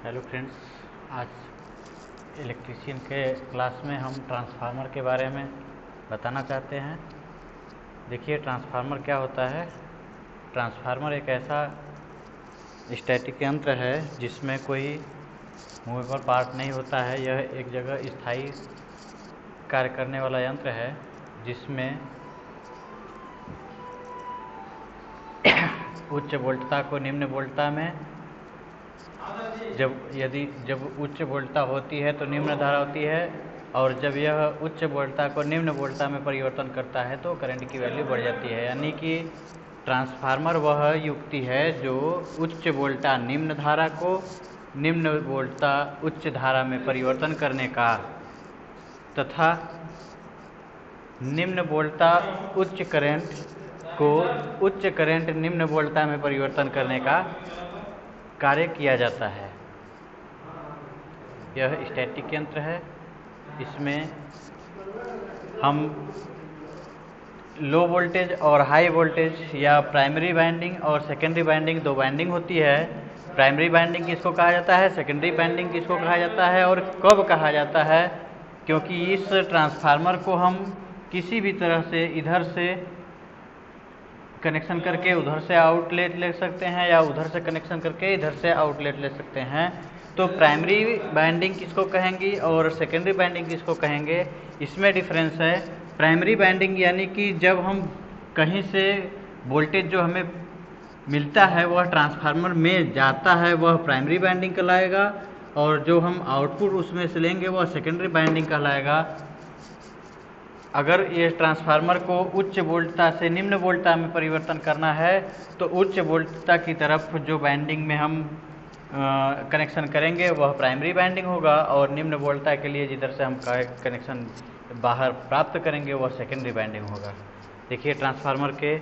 Hello friends, आज electrician के class में हम ट्रांसफार्मर के बारे में बताना चाहते हैं। देखिए, ट्रांसफार्मर क्या होता है। ट्रांसफार्मर एक ऐसा स्टैटिक यंत्र है जिसमें कोई मूवेबल पार्ट नहीं होता है। यह एक जगह स्थायी कार्य करने वाला यंत्र है जिसमें उच्च वोल्टता को निम्न वोल्टता में जब उच्च वोल्टता होती है तो निम्न धारा होती है, और जब यह उच्च वोल्टता को निम्न वोल्टता में परिवर्तन करता है तो करंट की वैल्यू बढ़ जाती है। यानी कि ट्रांसफार्मर वह युक्ति है जो उच्च वोल्टता निम्न धारा को निम्न वोल्टता उच्च धारा में परिवर्तन करने का तथा निम्न वोल्टता उच्च करंट को उच्च करंट निम्न वोल्टता में परिवर्तन करने का कार्य किया जाता है। यह स्टैटिक यंत्र है। इसमें हम लो वोल्टेज और हाई वोल्टेज या प्राइमरी वाइंडिंग और सेकेंडरी वाइंडिंग, दो वाइंडिंग होती है। प्राइमरी वाइंडिंग किसको कहा जाता है, सेकेंडरी वाइंडिंग किसको कहा जाता है और कब कहा जाता है, क्योंकि इस ट्रांसफार्मर को हम किसी भी तरह से इधर से कनेक्शन करके उधर से आउटलेट ले सकते हैं या उधर से कनेक्शन करके इधर से आउटलेट ले सकते हैं। तो प्राइमरी बाइंडिंग किसको कहेंगी और सेकेंडरी बाइंडिंग किसको कहेंगे, इसमें डिफरेंस है। प्राइमरी बाइंडिंग यानी कि जब हम कहीं से वोल्टेज जो हमें मिलता है वह ट्रांसफार्मर में जाता है वह प्राइमरी बाइंडिंग कहलाएगा, और जो हम आउटपुट उसमें से लेंगे वह सेकेंडरी बाइंडिंग कहलाएगा। अगर ये ट्रांसफार्मर को उच्च वोल्टता से निम्न वोल्टता में परिवर्तन करना है तो उच्च वोल्टता की तरफ जो बाइंडिंग में हम कनेक्शन करेंगे वह प्राइमरी बाइंडिंग होगा, और निम्न वोल्टता के लिए जिधर से हम कनेक्शन बाहर प्राप्त करेंगे वह सेकेंडरी बाइंडिंग होगा। देखिए, ट्रांसफार्मर के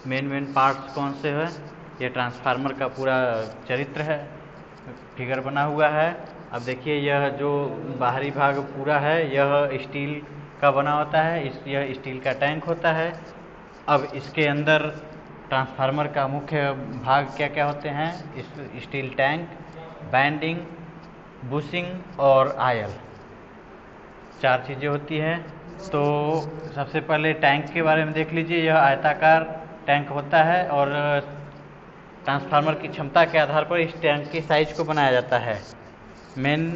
मेन पार्ट्स कौन से हैं। ये ट्रांसफार्मर का पूरा चरित्र है, फिगर बना हुआ है। अब देखिए, यह जो बाहरी भाग पूरा है यह स्टील का बना होता है। यह स्टील का टैंक होता है। अब इसके अंदर ट्रांसफार्मर का मुख्य भाग क्या क्या होते हैं, इस स्टील टैंक, बाइंडिंग, बुशिंग और आयल, चार चीज़ें होती हैं। तो सबसे पहले टैंक के बारे में देख लीजिए। यह आयताकार टैंक होता है और ट्रांसफार्मर की क्षमता के आधार पर इस टैंक की साइज को बनाया जाता है। मेन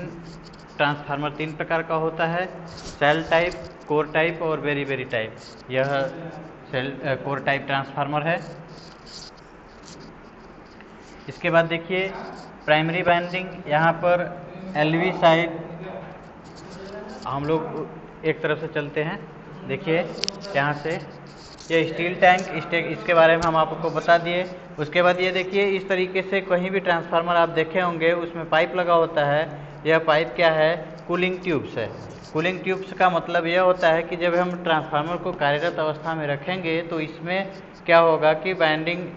ट्रांसफार्मर तीन प्रकार का होता है, सेल टाइप, कोर टाइप और वेरी टाइप। यह कोर टाइप ट्रांसफार्मर है। इसके बाद देखिए प्राइमरी वाइंडिंग, यहाँ पर एलवी साइड हम लोग एक तरफ से चलते हैं। देखिए यहाँ से ये स्टील टैंक, इसके बारे में हम आपको बता दिए। उसके बाद ये देखिए, इस तरीके से कहीं भी ट्रांसफार्मर आप देखे होंगे उसमें पाइप लगा होता है। यह पाइप क्या है, कूलिंग ट्यूब्स है। कूलिंग ट्यूब्स का मतलब यह होता है कि जब हम ट्रांसफार्मर को कार्यरत अवस्था में रखेंगे तो इसमें क्या होगा कि बाइंडिंग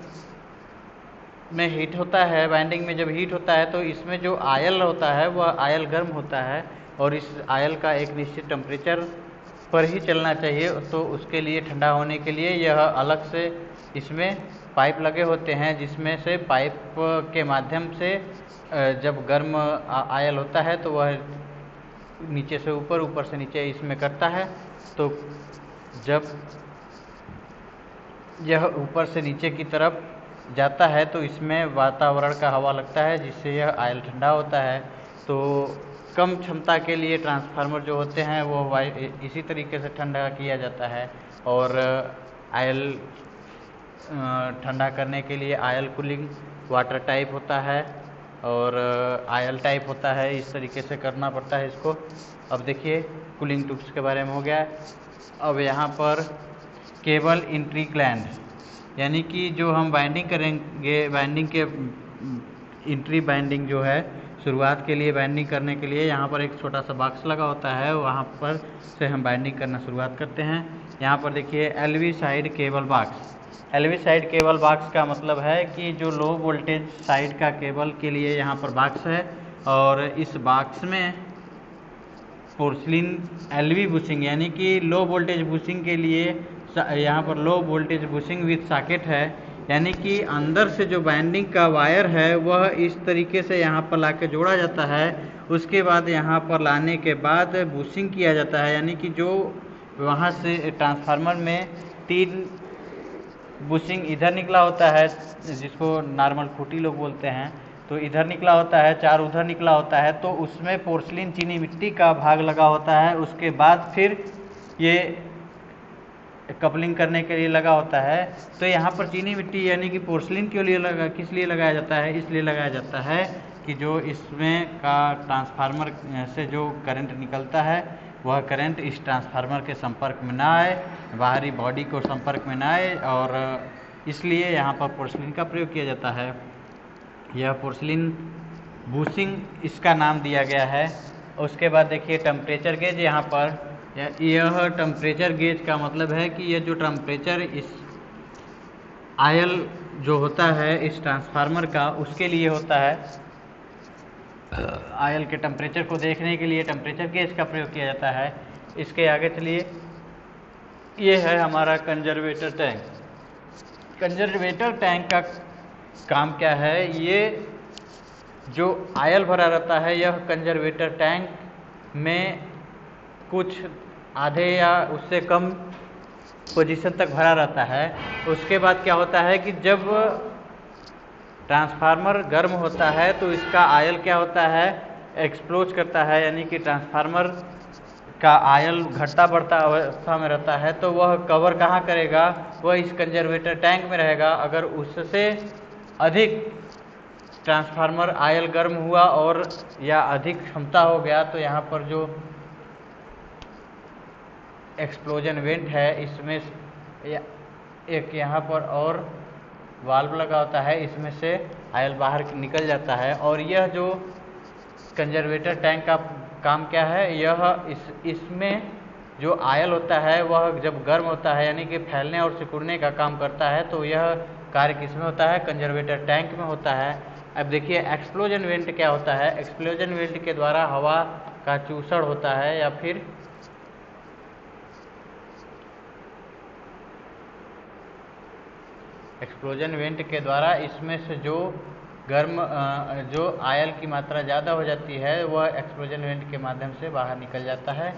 में हीट होता है। बाइंडिंग में जब हीट होता है तो इसमें जो आयल होता है वह आयल गर्म होता है, और इस आयल का एक निश्चित टेम्परेचर पर ही चलना चाहिए। तो उसके लिए ठंडा होने के लिए यह अलग से इसमें पाइप लगे होते हैं, जिसमें से पाइप के माध्यम से जब गर्म आयल होता है तो वह नीचे से ऊपर, ऊपर से नीचे इसमें करता है। तो जब यह ऊपर से नीचे की तरफ जाता है तो इसमें वातावरण का हवा लगता है जिससे यह आयल ठंडा होता है। तो कम क्षमता के लिए ट्रांसफार्मर जो होते हैं वो इसी तरीके से ठंडा किया जाता है, और आयल ठंडा करने के लिए आयल कूलिंग वाटर टाइप होता है और आयल टाइप होता है। इस तरीके से करना पड़ता है इसको। अब देखिए, कूलिंग ट्यूब्स के बारे में हो गया। अब यहाँ पर केबल इंट्री ग्लैंड, यानी कि जो हम बाइंडिंग करेंगे, बाइंडिंग के इंट्री बाइंडिंग जो है, शुरुआत के लिए बाइंडिंग करने के लिए यहाँ पर एक छोटा सा बॉक्स लगा होता है, वहाँ पर से हम बाइंडिंग करना शुरुआत करते हैं। यहाँ पर देखिए LV side cable box. LV side cable box का मतलब है कि जो लो वोल्टेज साइड का केबल के लिए यहाँ पर बॉक्स है, और इस बॉक्स में पोर्सिलिन एलवी बुशिंग यानी कि लो वोल्टेज बुशिंग के लिए यहाँ पर low voltage bushing with socket है। यानी कि अंदर से जो बाइंडिंग का वायर है वह इस तरीके से यहाँ पर लाके जोड़ा जाता है। उसके बाद यहाँ पर लाने के बाद बूशिंग किया जाता है, यानी कि जो वहाँ से ट्रांसफार्मर में 3 बुशिंग इधर निकला होता है, जिसको नॉर्मल खूंटी लोग बोलते हैं, तो इधर निकला होता है, 4 उधर निकला होता है, तो उसमें पोर्सलिन चीनी मिट्टी का भाग लगा होता है। उसके बाद फिर ये कपलिंग करने के लिए लगा होता है। तो यहाँ पर चीनी मिट्टी यानी कि पोर्सलिन के लिए किस लिए लगाया जाता है? इसलिए लगाया जाता है कि जो इसमें का ट्रांसफार्मर से जो करंट निकलता है वह करंट इस ट्रांसफार्मर के संपर्क में ना आए, बाहरी बॉडी को संपर्क में ना आए, और इसलिए यहाँ पर पोर्सलिन का प्रयोग किया जाता है। यह पोर्सलिन बूशिंग इसका नाम दिया गया है। उसके बाद देखिए टेम्परेचर गेज, यहाँ पर यह टेम्परेचर गेज का मतलब है कि यह जो टेम्परेचर इस आयल जो होता है इस ट्रांसफार्मर का उसके लिए होता है। आयल के टेम्परेचर को देखने के लिए टेम्परेचर गेज का प्रयोग किया जाता है। इसके आगे चलिए, ये है हमारा कंजर्वेटर टैंक। कंजर्वेटर टैंक का काम क्या है? ये जो आयल भरा रहता है यह कंजर्वेटर टैंक में कुछ आधे या उससे कम पोजीशन तक भरा रहता है। उसके बाद क्या होता है कि जब ट्रांसफार्मर गर्म होता है तो इसका आयल क्या होता है? एक्सप्लोज करता है, यानी कि ट्रांसफार्मर का आयल घटता बढ़ता अवस्था में रहता है। तो वह कवर कहाँ करेगा? वह इस कंजर्वेटर टैंक में रहेगा। अगर उससे अधिक ट्रांसफार्मर आयल गर्म हुआ और या अधिक क्षमता हो गया तो यहाँ पर जो एक्सप्लोजन वेंट है इसमें एक यहाँ पर और वाल्व लगा होता है, इसमें से आयल बाहर निकल जाता है। और यह जो कंजर्वेटर टैंक का काम क्या है? यह इसमें जो आयल होता है वह जब गर्म होता है यानी कि फैलने और सिकुड़ने का काम करता है, तो यह कार्य किसमें होता है? कंजर्वेटर टैंक में होता है। अब देखिए एक्सप्लोजन वेंट क्या होता है? एक्सप्लोजन वेंट के द्वारा हवा का चूसड़ होता है, या फिर एक्सप्लोजन वेंट के द्वारा इसमें से जो जो आयल की मात्रा ज़्यादा हो जाती है वह एक्सप्लोजन वेंट के माध्यम से बाहर निकल जाता है।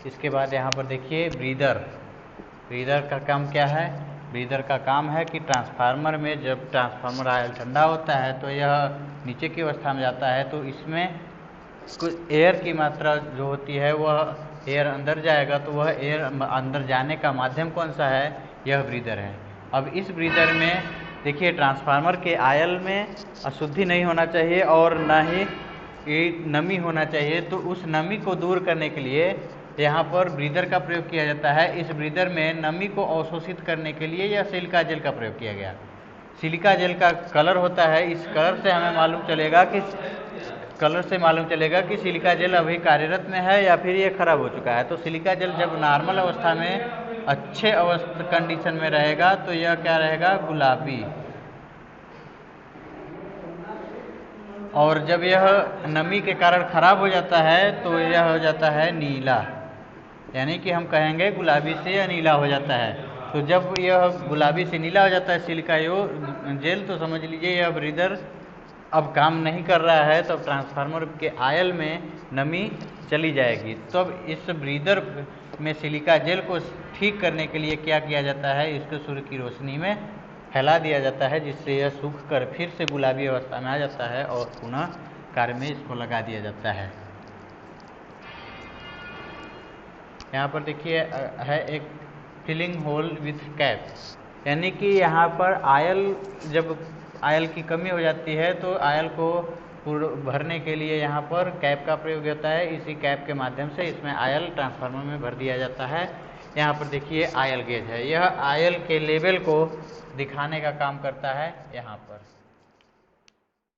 इसके बाद यहाँ पर देखिए ब्रीदर का काम क्या है? ब्रीदर का काम है कि ट्रांसफार्मर में जब ट्रांसफार्मर आयल ठंडा होता है तो यह नीचे की अवस्था में जाता है, तो इसमें कुछ एयर की मात्रा जो होती है वह एयर अंदर जाएगा, तो वह एयर अंदर जाने का माध्यम कौन सा है? यह ब्रीदर है। अब इस ब्रीदर में देखिए ट्रांसफार्मर के आयल में अशुद्धि नहीं होना चाहिए और ना ही नमी होना चाहिए, तो उस नमी को दूर करने के लिए यहाँ पर ब्रीदर का प्रयोग किया जाता है। इस ब्रीदर में नमी को अवशोषित करने के लिए यह सिलिका जेल का प्रयोग किया गया। सिलिका जेल का कलर होता है, इस कलर से हमें मालूम चलेगा कि सिलिका जेल अभी कार्यरत में है या फिर ये खराब हो चुका है। तो सिलिका जेल जब नॉर्मल अवस्था में अच्छे कंडीशन में रहेगा तो यह क्या रहेगा? गुलाबी। और जब यह नमी के कारण खराब हो जाता है तो यह हो जाता है नीला, यानी कि हम कहेंगे गुलाबी से यह नीला हो जाता है। तो जब यह गुलाबी से नीला हो जाता है सिलिका जेल, तो समझ लीजिए यह ब्रीदर अब काम नहीं कर रहा है, तब ट्रांसफार्मर के आयल में नमी चली जाएगी। तो अब इस ब्रीदर में सिलिका जेल को ठीक करने के लिए क्या किया जाता है? इसको सूर्य की रोशनी में फैला दिया जाता है, जिससे यह सूख कर फिर से गुलाबी अवस्था में आ जाता है और पुनः कार्य में इसको लगा दिया जाता है। यहाँ पर देखिए है एक फिलिंग होल विथ कैप, यानी कि यहाँ पर जब आयल की कमी हो जाती है तो आयल को भरने के लिए यहाँ पर कैप का प्रयोग होता है। इसी कैप के माध्यम से इसमें आयल ट्रांसफार्मर में भर दिया जाता है। यहाँ पर देखिए आयल गेज है, यह आयल के लेवल को दिखाने का काम करता है यहाँ पर।